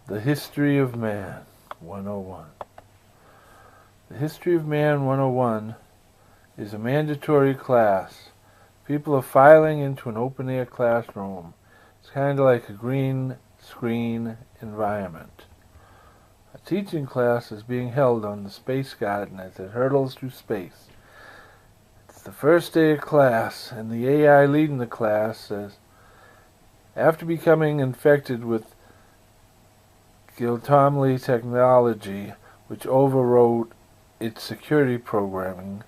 The History of Man 101. The History of Man 101 is a mandatory class. People are filing into an open-air classroom. It's kind of like a green screen environment. A teaching class is being held on the Space Garden as it hurtles through space. It's the first day of class, and the AI leading the class says, after becoming infected with giltomly technology, which overrode its security programming,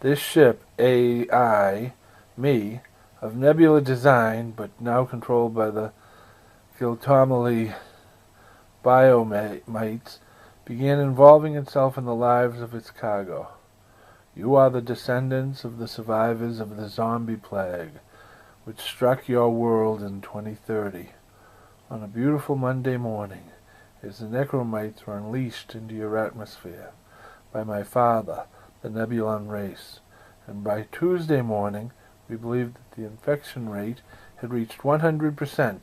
this ship, AI, me, of nebula design, but now controlled by the giltomly biomites, began involving itself in the lives of its cargo. You are the descendants of the survivors of the zombie plague, which struck your world in 2030. On a beautiful Monday morning, as the necro-mites were unleashed into your atmosphere by my father, the nebulan race, and by Tuesday morning we believed that the infection rate had reached 100%,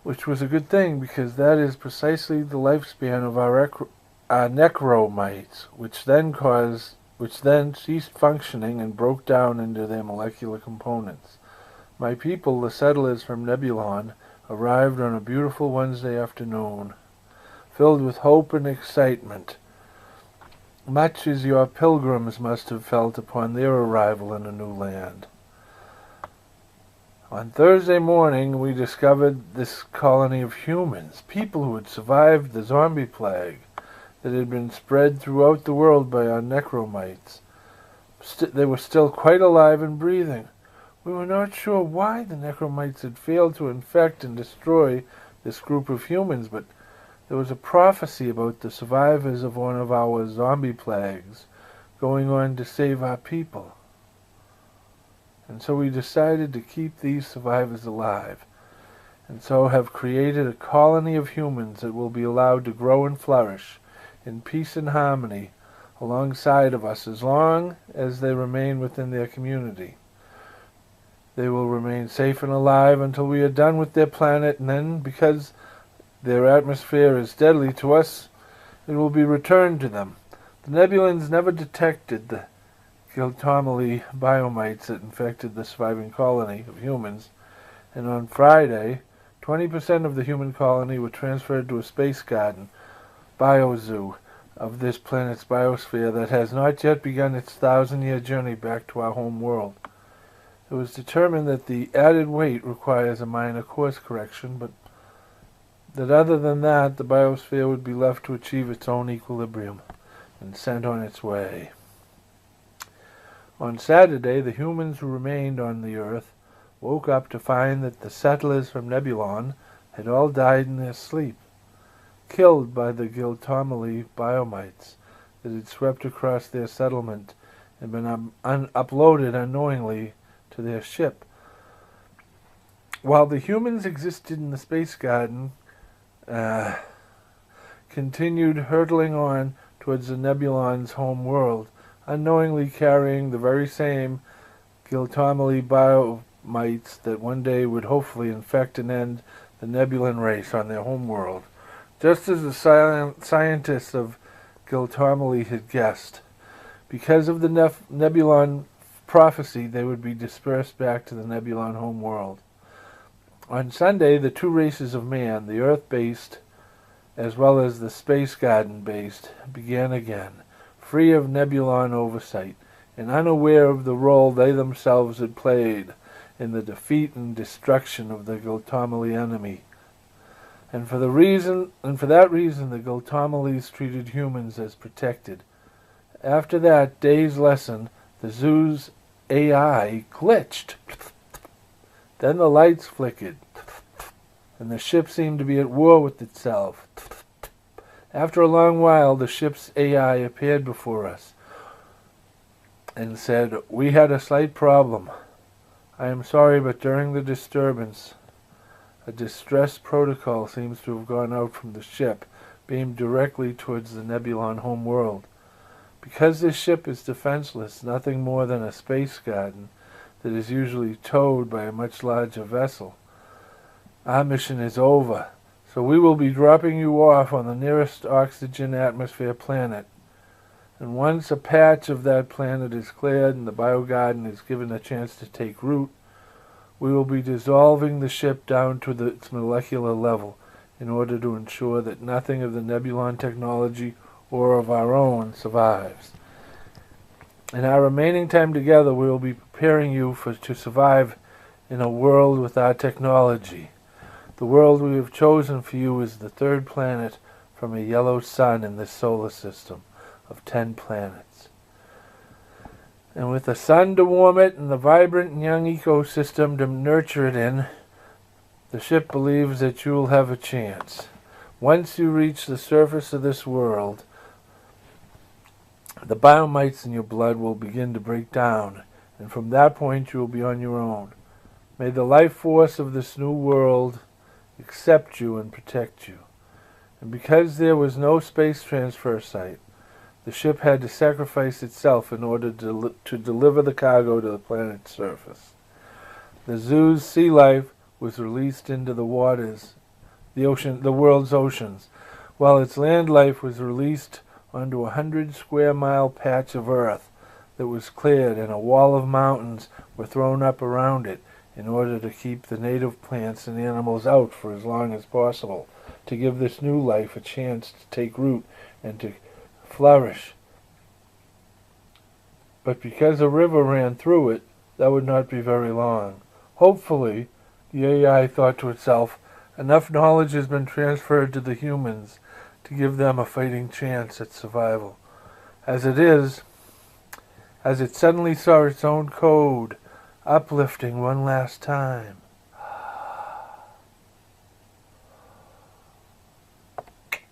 which was a good thing because that is precisely the lifespan of our necro-mites, which then ceased functioning and broke down into their molecular components. My people, the settlers from Nebulan, arrived on a beautiful Wednesday afternoon, filled with hope and excitement, much as your pilgrims must have felt upon their arrival in a new land. On Thursday morning, we discovered this colony of humans, people who had survived the zombie plague that had been spread throughout the world by our necro-mites. They were still quite alive and breathing. We were not sure why the necro-mites had failed to infect and destroy this group of humans, but there was a prophecy about the survivors of one of our zombie plagues going on to save our people. And so we decided to keep these survivors alive, and so have created a colony of humans that will be allowed to grow and flourish in peace and harmony alongside of us as long as they remain within their community. They will remain safe and alive until we are done with their planet, and then, because their atmosphere is deadly to us, it will be returned to them. The Nebulans never detected the giltomly biomites that infected the surviving colony of humans, and on Friday, 20% of the human colony were transferred to a space garden, biozoo, of this planet's biosphere that has not yet begun its 1,000-year journey back to our home world. It was determined that the added weight requires a minor course correction, but that other than that, the biosphere would be left to achieve its own equilibrium and sent on its way. On Saturday, the humans who remained on the Earth woke up to find that the settlers from Nebulan had all died in their sleep, killed by the giltomly biomites that had swept across their settlement and been uploaded unknowingly to their ship. While the humans existed in the space garden, continued hurtling on towards the Nebulan's home world, unknowingly carrying the very same giltomly biomites that one day would hopefully infect and end the Nebulan race on their home world, just as the scientists of giltomly had guessed. Because of the Nebulan prophecy, they would be dispersed back to the Nebulan home world. On Sunday, the two races of man, the Earth-based as well as the Space Garden-based, began again, free of Nebulan oversight, and unaware of the role they themselves had played in the defeat and destruction of the giltomly enemy. And for that reason, the giltomlys treated humans as protected. After that day's lesson, the zoo's AI glitched. Then the lights flickered, and the ship seemed to be at war with itself. After a long while, the ship's AI appeared before us and said, "We had a slight problem. I am sorry, but during the disturbance, a distress protocol seems to have gone out from the ship, beamed directly towards the Nebulan home world. Because this ship is defenseless, nothing more than a space garden that is usually towed by a much larger vessel, our mission is over. So we will be dropping you off on the nearest oxygen atmosphere planet. And once a patch of that planet is cleared and the biogarden is given a chance to take root, we will be dissolving the ship down to its molecular level in order to ensure that nothing of the nebulan technology or of our own survives. In our remaining time together, we will be preparing you to survive in a world with our technology. The world we have chosen for you is the third planet from a yellow sun in this solar system of 10 planets. And with the sun to warm it and the vibrant and young ecosystem to nurture it in, the ship believes that you will have a chance. Once you reach the surface of this world, the biomites in your blood will begin to break down, and from that point you will be on your own. May the life force of this new world accept you and protect you. And because there was no space transfer site, the ship had to sacrifice itself in order to deliver the cargo to the planet's surface. The zoo's sea life was released into the waters, the world's oceans, while its land life was released onto a 100-square-mile patch of earth that was cleared, and a wall of mountains were thrown up around it in order to keep the native plants and animals out for as long as possible, to give this new life a chance to take root and to flourish. But because a river ran through it, that would not be very long. Hopefully, the AI thought to itself, enough knowledge has been transferred to the humans to give them a fighting chance at survival. As it suddenly saw its own code uplifting one last time.